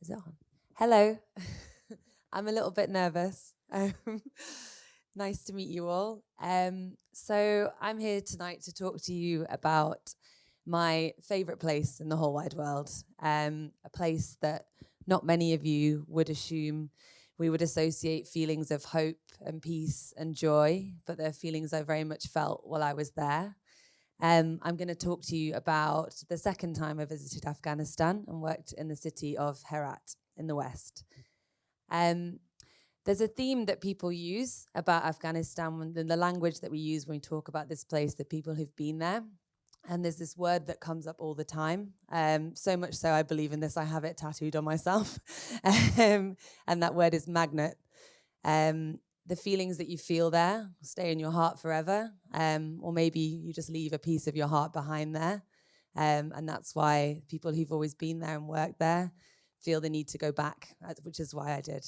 Is it on? Hello. I'm a little bit nervous. Nice to meet you all. So I'm here tonight to talk to you about my favorite place in the whole wide world, a place that not many of you would assume we would associate feelings of hope and peace and joy, but they're feelings I very much felt while I was there. I'm going to talk to you about the second time I visited Afghanistan and worked in the city of Herat in the west. There's a theme that people use about Afghanistan, the language that we use when we talk about this place, the people who've been there. And there's this word that comes up all the time. So much so I believe in this, I have it tattooed on myself. And that word is magnet. The feelings that you feel there stay in your heart forever, or maybe you just leave a piece of your heart behind there. And that's why people who've always been there and worked there feel the need to go back, which is why I did.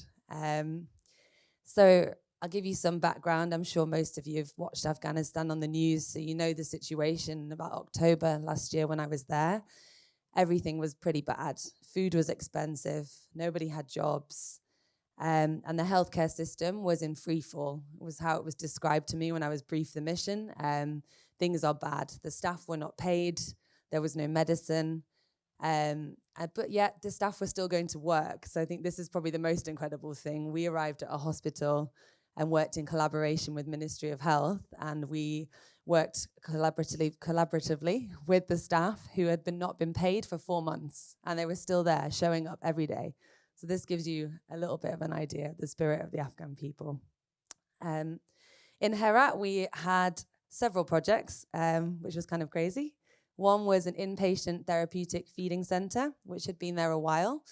So I'll give you some background. I'm sure most of you have watched Afghanistan on the news, so you know the situation. About October last year when I was there, everything was pretty bad. Food was expensive, nobody had jobs. And the healthcare system was in free fall. It was how it was described to me when I was briefed the mission. Things are bad. The staff were not paid. There was no medicine. But yet the staff were still going to work. So I think this is probably the most incredible thing. We arrived at a hospital and worked in collaboration with Ministry of Health. And we worked collaboratively with the staff who had not been paid for 4 months. And they were still there, showing up every day. So this gives you a little bit of an idea of the spirit of the Afghan people. In Herat, we had several projects, which was kind of crazy. One was an inpatient therapeutic feeding center, which had been there a while.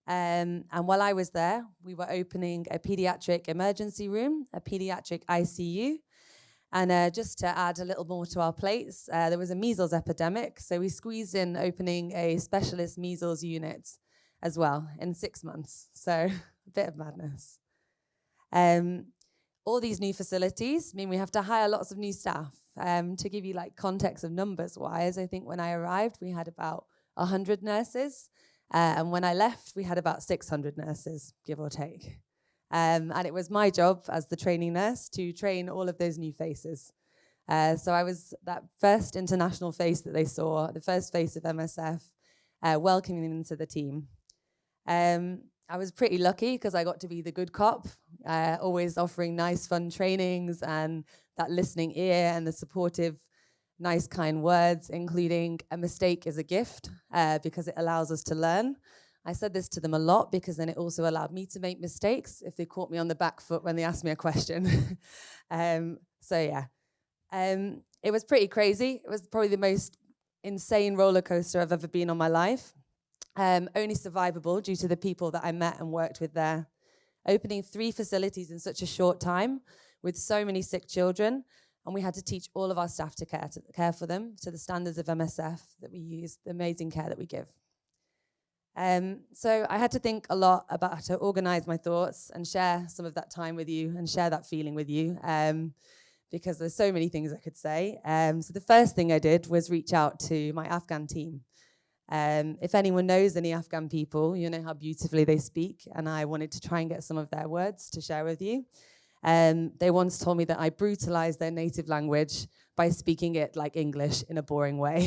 And while I was there, we were opening a pediatric emergency room, a pediatric ICU. And just to add a little more to our plates, there was a measles epidemic. So we squeezed in opening a specialist measles unit as well in 6 months. So a bit of madness. All these new facilities mean we have to hire lots of new staff. To give you like context of numbers wise, I think when I arrived, we had about 100 nurses. And when I left, we had about 600 nurses, give or take. And it was my job as the training nurse to train all of those new faces. So I was that first international face that they saw, the first face of MSF, welcoming them into the team. I was pretty lucky because I got to be the good cop, always offering nice, fun trainings and that listening ear and the supportive, nice, kind words, including a mistake is a gift because it allows us to learn. I said this to them a lot because then it also allowed me to make mistakes if they caught me on the back foot when they asked me a question. It was pretty crazy. It was probably the most insane roller coaster I've ever been on my life. Only survivable due to the people that I met and worked with there. Opening 3 facilities in such a short time with so many sick children, and we had to teach all of our staff to care for them to the standards of MSF that we use, the amazing care that we give. So I had to think a lot about how to organize my thoughts and share some of that time with you and share that feeling with you because there's so many things I could say. So the first thing I did was reach out to my Afghan team. If anyone knows any Afghan people, you know how beautifully they speak, and I wanted to try and get some of their words to share with you. They once told me that I brutalized their native language by speaking it like English in a boring way.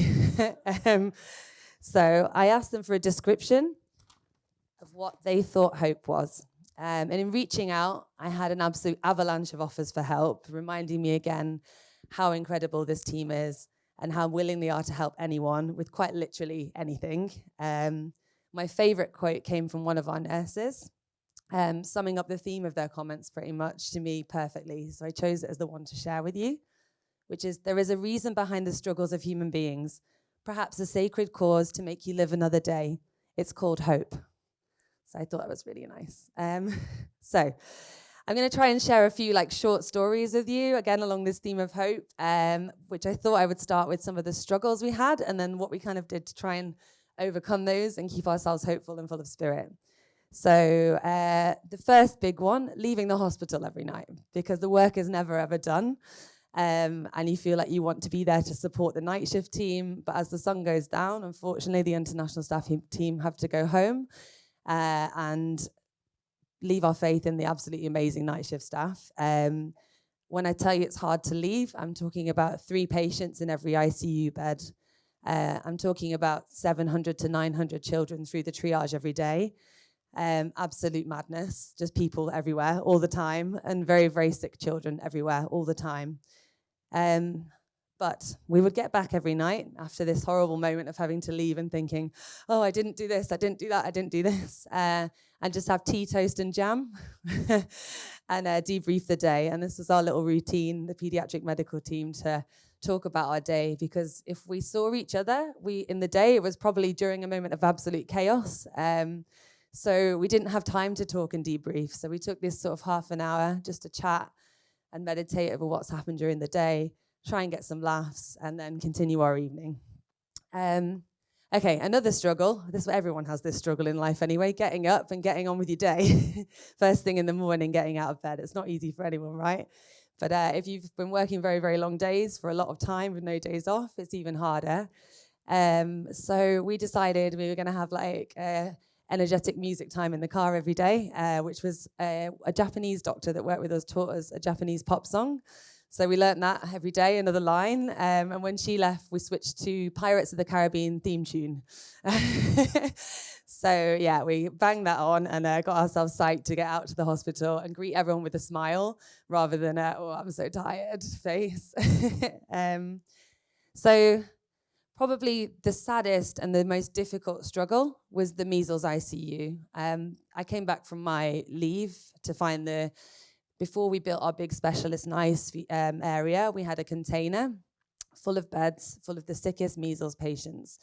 So I asked them for a description of what they thought hope was. And in reaching out, I had an absolute avalanche of offers for help, reminding me again how incredible this team is and how willing they are to help anyone with quite literally anything. My favorite quote came from one of our nurses, summing up the theme of their comments pretty much to me perfectly. So I chose it as the one to share with you, which is, there is a reason behind the struggles of human beings, perhaps a sacred cause to make you live another day. It's called hope. So I thought that was really nice. So I'm going to try and share a few short stories with you, again, along this theme of hope, which I thought I would start with some of the struggles we had and then what we kind of did to try and overcome those and keep ourselves hopeful and full of spirit. So the first big one, leaving the hospital every night, because the work is never, ever done. And you feel like you want to be there to support the night shift team. But as the sun goes down, unfortunately, the international staff team have to go home. and leave our faith in the absolutely amazing night shift staff. When I tell you it's hard to leave, I'm talking about 3 patients in every ICU bed. I'm talking about 700 to 900 children through the triage every day. Absolute madness, just people everywhere all the time, and very, very sick children everywhere all the time. But we would get back every night after this horrible moment of having to leave and thinking, oh, I didn't do this, I didn't do that, I didn't do this, and just have tea, toast, and jam and debrief the day. And this was our little routine, the pediatric medical team, to talk about our day, because if we saw each other in the day, it was probably during a moment of absolute chaos. So we didn't have time to talk and debrief. So we took this sort of half an hour just to chat and meditate over what's happened during the day, try and get some laughs, and then continue our evening. Okay, another struggle. Everyone has this struggle in life anyway, getting up and getting on with your day. First thing in the morning, getting out of bed. It's not easy for anyone, right? But if you've been working very, very long days for a lot of time with no days off, it's even harder. So we decided we were going to have like energetic music time in the car every day, which was a Japanese doctor that worked with us taught us a Japanese pop song. So we learnt that every day, another line. And when she left, we switched to Pirates of the Caribbean theme tune. So yeah, we banged that on and got ourselves psyched to get out to the hospital and greet everyone with a smile rather than, oh, I'm so tired face. So probably the saddest and the most difficult struggle was the measles ICU. I came back from my leave to find before we built our big specialist NICE area, we had a container full of beds, full of the sickest measles patients.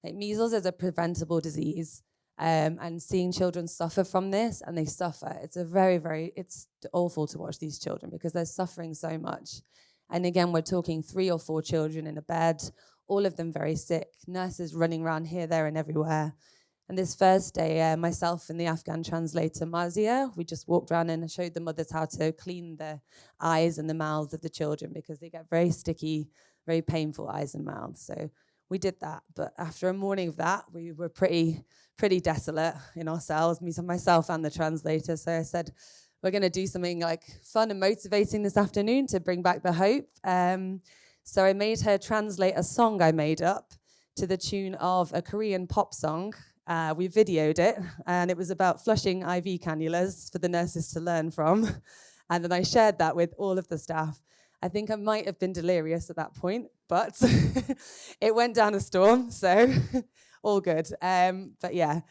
Like, measles is a preventable disease, and seeing children suffer from this, and they suffer. It's it's awful to watch these children because they're suffering so much. And again, we're talking 3 or 4 children in a bed, all of them very sick, nurses running around here, there, and everywhere. And this first day, myself and the Afghan translator, Mazia, we just walked around and showed the mothers how to clean the eyes and the mouths of the children because they get very sticky, very painful eyes and mouths. So we did that. But after a morning of that, we were pretty desolate in ourselves, myself and the translator. So I said, we're going to do something like fun and motivating this afternoon to bring back the hope. So I made her translate a song I made up to the tune of a Korean pop song. We videoed it, and it was about flushing IV cannulas for the nurses to learn from. And then I shared that with all of the staff. I think I might have been delirious at that point, but it went down a storm, so all good. But yeah,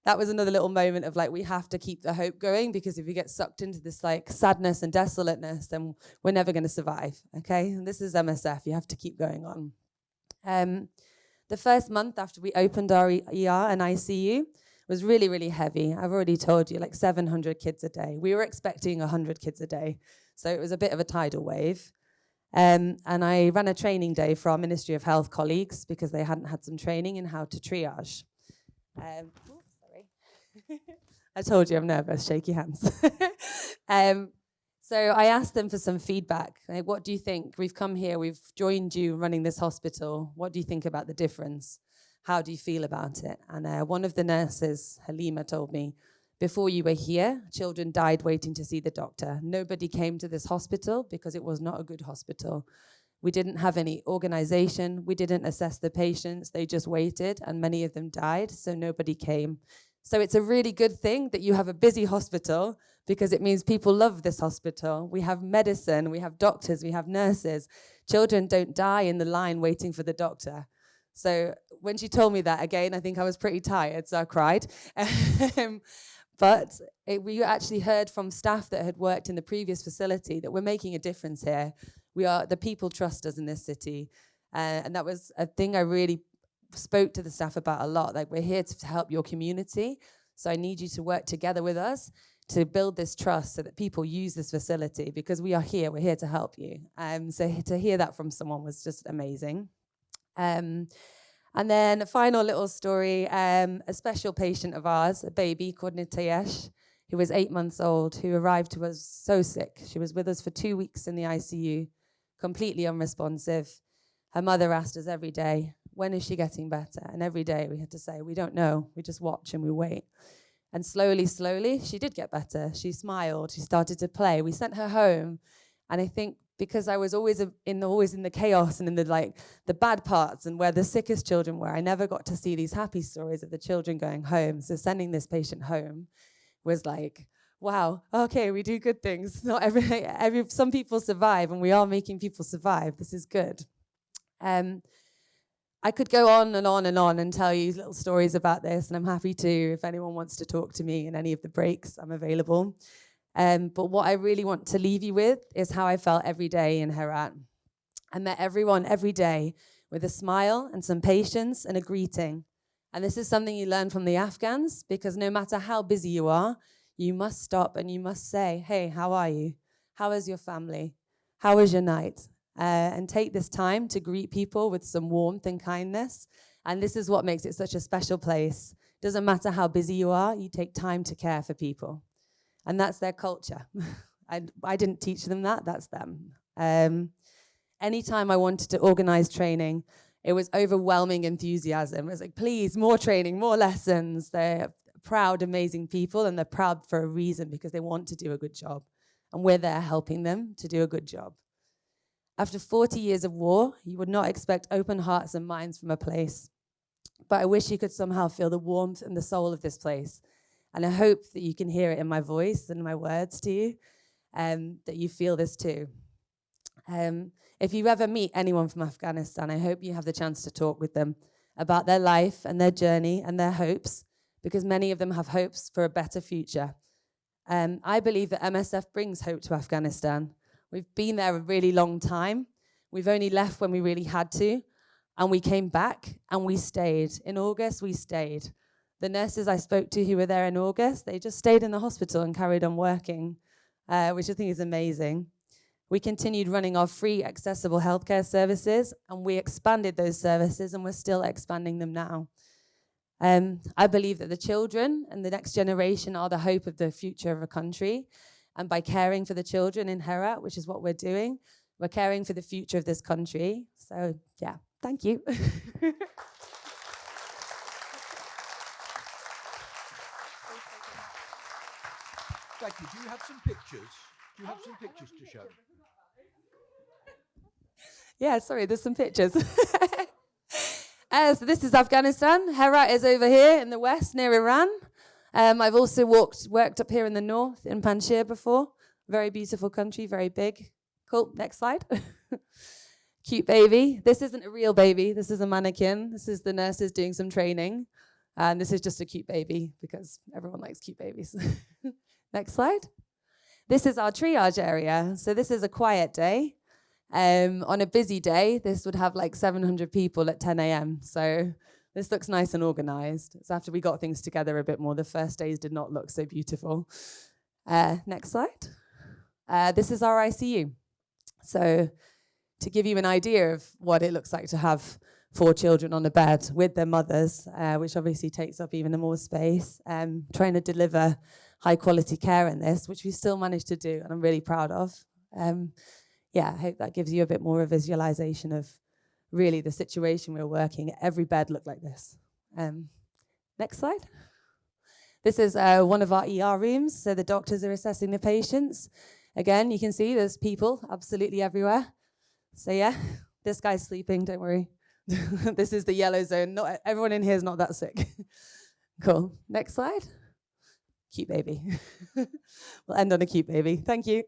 that was another little moment of like, we have to keep the hope going, because if we get sucked into this like sadness and desolateness, then we're never going to survive, okay? And this is MSF, you have to keep going on. The first month after we opened our ER and ICU was really, really heavy. I've already told you, like 700 kids a day. We were expecting 100 kids a day. So it was a bit of a tidal wave. And I ran a training day for our Ministry of Health colleagues because they hadn't had some training in how to triage. Sorry. I told you I'm nervous, shaky hands. So I asked them for some feedback. Like, what do you think? We've come here, we've joined you running this hospital. What do you think about the difference? How do you feel about it? And one of the nurses, Halima, told me, before you were here, children died waiting to see the doctor. Nobody came to this hospital because it was not a good hospital. We didn't have any organization. We didn't assess the patients. They just waited, and many of them died, so nobody came. So it's a really good thing that you have a busy hospital, because it means people love this hospital. We have medicine, we have doctors, we have nurses. Children don't die in the line waiting for the doctor. So when she told me that, again, I think I was pretty tired, so I cried. But we actually heard from staff that had worked in the previous facility that we're making a difference here. The people trust us in this city. And that was a thing I really spoke to the staff about a lot. Like, we're here to help your community, so I need you to work together with us to build this trust so that people use this facility, because we're here to help you. So to hear that from someone was just amazing. And then a final little story, a special patient of ours, a baby called Nitayesh, who was 8 months old, who arrived to us so sick. She was with us for 2 weeks in the ICU, completely unresponsive. Her mother asked us every day, when is she getting better? And every day we had to say, we don't know, we just watch and we wait. And slowly, slowly, she did get better. She smiled. She started to play. We sent her home. And I think because I was always in the chaos and in the bad parts and where the sickest children were, I never got to see these happy stories of the children going home. So sending this patient home was like, wow, okay, we do good things. Not some people survive, and we are making people survive. This is good. I could go on and on and on and tell you little stories about this, and I'm happy to. If anyone wants to talk to me in any of the breaks, I'm available. But what I really want to leave you with is how I felt every day in Herat. I met everyone every day with a smile and some patience and a greeting. And this is something you learn from the Afghans, because no matter how busy you are, you must stop and you must say, hey, how are you? How is your family? How was your night? And take this time to greet people with some warmth and kindness. And this is what makes it such a special place. Doesn't matter how busy you are, you take time to care for people. And that's their culture. I didn't teach them that, that's them. Anytime I wanted to organize training, it was overwhelming enthusiasm. It was like, please, more training, more lessons. They're proud, amazing people, and they're proud for a reason, because they want to do a good job. And we're there helping them to do a good job. After 40 years of war, you would not expect open hearts and minds from a place. But I wish you could somehow feel the warmth and the soul of this place. And I hope that you can hear it in my voice and my words to you, that you feel this too. If you ever meet anyone from Afghanistan, I hope you have the chance to talk with them about their life and their journey and their hopes, because many of them have hopes for a better future. I believe that MSF brings hope to Afghanistan. We've been there a really long time. We've only left when we really had to, and we came back and we stayed. In August, we stayed. The nurses I spoke to who were there in August, they just stayed in the hospital and carried on working, which I think is amazing. We continued running our free, accessible healthcare services, and we expanded those services, and we're still expanding them now. I believe that the children and the next generation are the hope of the future of a country. And by caring for the children in Herat, which is what we're doing, we're caring for the future of this country. So, yeah, thank you. Jackie, do you have some pictures? Do you have some pictures to show? Yeah, sorry, there's some pictures. So this is Afghanistan. Herat is over here in the west, near Iran. I've also worked up here in the north, in Panjshir before. Very beautiful country, very big. Cool, next slide. Cute baby. This isn't a real baby. This is a mannequin. This is the nurses doing some training. And this is just a cute baby, because everyone likes cute babies. Next slide. This is our triage area. So this is a quiet day. On a busy day, this would have like 700 people at 10 a.m. So this looks nice and organized. It's after we got things together a bit more. The first days did not look so beautiful. Next slide. This is our ICU. So to give you an idea of what it looks like to have 4 children on a bed with their mothers, which obviously takes up even more space, trying to deliver high quality care in this, which we still managed to do, and I'm really proud of. Yeah, I hope that gives you a bit more of a visualization of really the situation we're working. Every bed looked like this. Next slide. This is one of our ER rooms. So the doctors are assessing the patients. Again, you can see there's people absolutely everywhere. So yeah, this guy's sleeping, don't worry. This is the yellow zone. Not everyone in here is not that sick. Cool. Next slide. Cute baby. We'll end on a cute baby. Thank you.